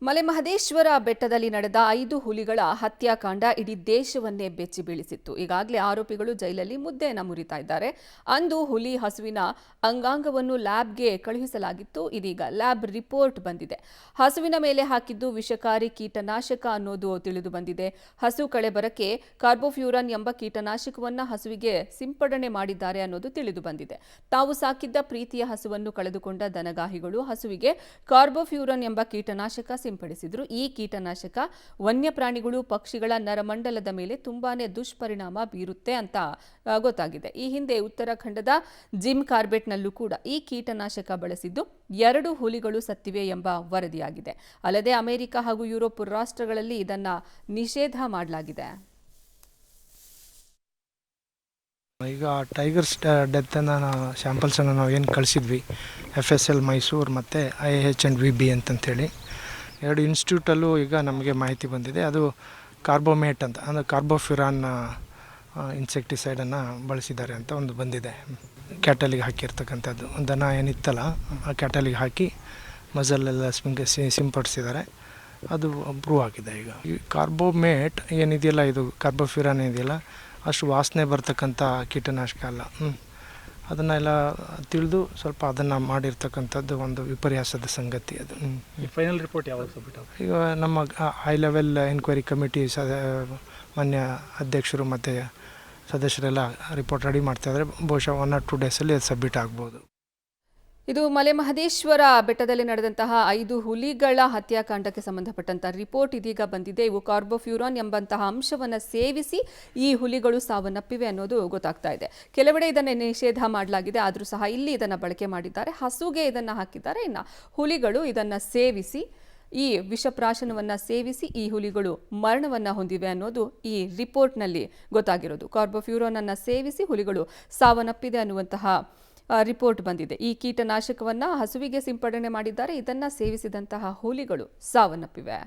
ಮಲೆಮಹದೇಶ್ವರ ಬೆಟ್ಟದಲ್ಲಿ ನಡೆದ 5 ಹುಲಿಗಳ ಹತ್ಯಾಕಾಂಡ ಇಡೀ ದೇಶವನ್ನೇ ಬೆಚ್ಚಿ ಬೀಳಿಸಿತ್ತು. ಈಗಾಗಲೇ ಆರೋಪಿಗಳು ಜೈಲಲ್ಲಿ ಮುದ್ದೆಯನ್ನು ಮುರಿತಾ ಇದ್ದಾರೆ. ಅಂದು ಹುಲಿ ಹಸುವಿನ ಅಂಗಾಂಗವನ್ನು ಲ್ಯಾಬ್ಗೆ ಕಳುಹಿಸಲಾಗಿತ್ತು. ಇದೀಗ ಲ್ಯಾಬ್ ರಿಪೋರ್ಟ್ ಬಂದಿದೆ. ಹಸುವಿನ ಮೇಲೆ ಹಾಕಿದ್ದು ವಿಷಕಾರಿ ಕೀಟನಾಶಕ ಅನ್ನೋದು ತಿಳಿದು ಬಂದಿದೆ. ಹಸು ಕಳೆಬರಕ್ಕೆ ಕಾರ್ಬೋಫ್ಯೂರನ್ ಎಂಬ ಕೀಟನಾಶಕವನ್ನ ಹಸುವಿಗೆ ಸಿಂಪಡಣೆ ಮಾಡಿದ್ದಾರೆ ಅನ್ನೋದು ತಿಳಿದು ಬಂದಿದೆ. ತಾವು ಸಾಕಿದ್ದ ಪ್ರೀತಿಯ ಹಸುವನ್ನು ಕಳೆದುಕೊಂಡ ದನಗಾಹಿಗಳು ಹಸುವಿಗೆ ಕಾರ್ಬೋಫ್ಯೂರನ್ ಎಂಬ ಕೀಟನಾಶಕ ಸಿಂಪಡಿಸಿದ್ರು. ಈ ಕೀಟನಾಶಕ ವನ್ಯಪ್ರಾಣಿಗಳು ಪಕ್ಷಿಗಳ ನರಮಂಡಲದ ಮೇಲೆ ತುಂಬಾನೇ ದುಷ್ಪರಿಣಾಮ ಬೀರುತ್ತೆ ಅಂತ ಗೊತ್ತಾಗಿದೆ. ಈ ಹಿಂದೆ ಉತ್ತರಾಖಂಡದ ಜಿಮ್ ಕಾರ್ಬೆಟ್ನಲ್ಲೂ ಕೂಡ ಈ ಕೀಟನಾಶಕ ಬಳಸಿದ್ದು 2 ಹುಲಿಗಳು ಸತ್ತಿವೆ ಎಂಬ ವರದಿಯಾಗಿದೆ. ಅಲ್ಲದೆ ಅಮೆರಿಕ ಹಾಗೂ ಯುರೋಪ್ ರಾಷ್ಟ್ರಗಳಲ್ಲಿ ಇದನ್ನ ನಿಷೇಧ ಮಾಡಲಾಗಿದೆ. ಈಗ ಟೈಗರ್ಸ್ ಡೆತ್ ಸ್ಯಾಂಪಲ್ಸ್ ಅನ್ನು ನಾವು ಏನು ಕಳಿಸಿದ್ವಿ FSL ಮೈಸೂರು ಮತ್ತು IHNVB ಅಂತಂತೇಳಿ 2 ಇನ್ಸ್ಟಿಟ್ಯೂಟಲ್ಲೂ ಈಗ ನಮಗೆ ಮಾಹಿತಿ ಬಂದಿದೆ. ಅದು ಕಾರ್ಬೋಮೇಟ್ ಅಂತ ಅಂದರೆ ಕಾರ್ಬೋಫ್ಯೂರಾನ್ ಇನ್ಸೆಕ್ಟಿಸೈಡನ್ನು ಬಳಸಿದ್ದಾರೆ ಅಂತ ಒಂದು ಬಂದಿದೆ. ಕ್ಯಾಟಲಿಗೆ ಹಾಕಿರ್ತಕ್ಕಂಥದ್ದು ದನ ಏನಿತ್ತಲ್ಲ ಆ ಕ್ಯಾಟಲಿಗೆ ಹಾಕಿ ಮಜಲ್ಲೆಲ್ಲ ಸಿಂಪಡಿಸಿದ್ದಾರೆ. ಅದು ಪ್ರೂವ್ ಆಗಿದೆ. ಈಗ ಈ ಕಾರ್ಬೋಮೇಟ್ ಏನಿದೆಯಲ್ಲ, ಇದು ಕಾರ್ಬೋಫ್ಯೂರಾನ್ ಏನಿದೆಯಲ್ಲ, ಅಷ್ಟು ವಾಸನೆ ಬರ್ತಕ್ಕಂಥ ಕೀಟನಾಶಕ ಅಲ್ಲ. ಅದನ್ನೆಲ್ಲ ತಿಳಿದು ಸ್ವಲ್ಪ ಅದನ್ನು ಮಾಡಿರ್ತಕ್ಕಂಥದ್ದು ಒಂದು ವಿಪರ್ಯಾಸದ ಸಂಗತಿ. ಅದು ಫೈನಲ್ ರಿಪೋರ್ಟ್ ಯಾವಾಗ ಸಬ್ಮಿಟ್ ಆಗುತ್ತೆ? ಈಗ ನಮ್ಮ ಹೈ ಲೆವೆಲ್ ಎನ್ಕ್ವೈರಿ ಕಮಿಟಿ ಮಾನ್ಯ ಅಧ್ಯಕ್ಷರು ಮತ್ತು ಸದಸ್ಯರೆಲ್ಲ ರಿಪೋರ್ಟ್ ರೆಡಿ ಮಾಡ್ತಾಯಿದ್ರೆ ಬಹುಶಃ 1 or 2 ಡೇಸಲ್ಲಿ ಅದು ಸಬ್ಮಿಟ್ ಆಗ್ಬೋದು. ಇದು ಮಲೆಮಹದೇಶ್ವರ ಬೆಟ್ಟದಲ್ಲಿ ನಡೆದಂತಹ 5 ಹುಲಿಗಳ ಹತ್ಯಾಕಾಂಡಕ್ಕೆ ಸಂಬಂಧಪಟ್ಟಂತಹ ರಿಪೋರ್ಟ್ ಇದೀಗ ಬಂದಿದೆ. ಇವು ಕಾರ್ಬೋಫ್ಯೂರಾನ್ ಎಂಬಂತಹ ಅಂಶವನ್ನು ಸೇವಿಸಿ ಈ ಹುಲಿಗಳು ಸಾವನ್ನಪ್ಪಿವೆ ಅನ್ನೋದು ಗೊತ್ತಾಗ್ತಾ ಇದೆ. ಕೆಲವೆಡೆ ಇದನ್ನು ನಿಷೇಧ ಮಾಡಲಾಗಿದೆ, ಆದರೂ ಸಹ ಇಲ್ಲಿ ಇದನ್ನು ಬಳಕೆ ಮಾಡಿದ್ದಾರೆ. ಹಸುಗೆ ಇದನ್ನು ಹಾಕಿದ್ದಾರೆ. ಇನ್ನು ಹುಲಿಗಳು ಇದನ್ನು ಸೇವಿಸಿ, ಈ ವಿಷಪ್ರಾಶನವನ್ನು ಸೇವಿಸಿ ಈ ಹುಲಿಗಳು ಮರಣವನ್ನು ಹೊಂದಿವೆ ಅನ್ನೋದು ಈ ರಿಪೋರ್ಟ್ನಲ್ಲಿ ಗೊತ್ತಾಗಿರೋದು. ಕಾರ್ಬೋಫ್ಯೂರಾನ್ ಅನ್ನು ಸೇವಿಸಿ ಹುಲಿಗಳು ಸಾವನ್ನಪ್ಪಿದೆ ಅನ್ನುವಂತಹ ರಿಪೋರ್ಟ್ ಬಂದಿದೆ. ಈ ಕೀಟನಾಶಕವನ್ನು ಹಸುವಿಗೆ ಸಿಂಪಡಣೆ ಮಾಡಿದ್ದಾರೆ. ಇದನ್ನು ಸೇವಿಸಿದಂತಹ ಹುಲಿಗಳು ಸಾವನ್ನಪ್ಪಿವೆ.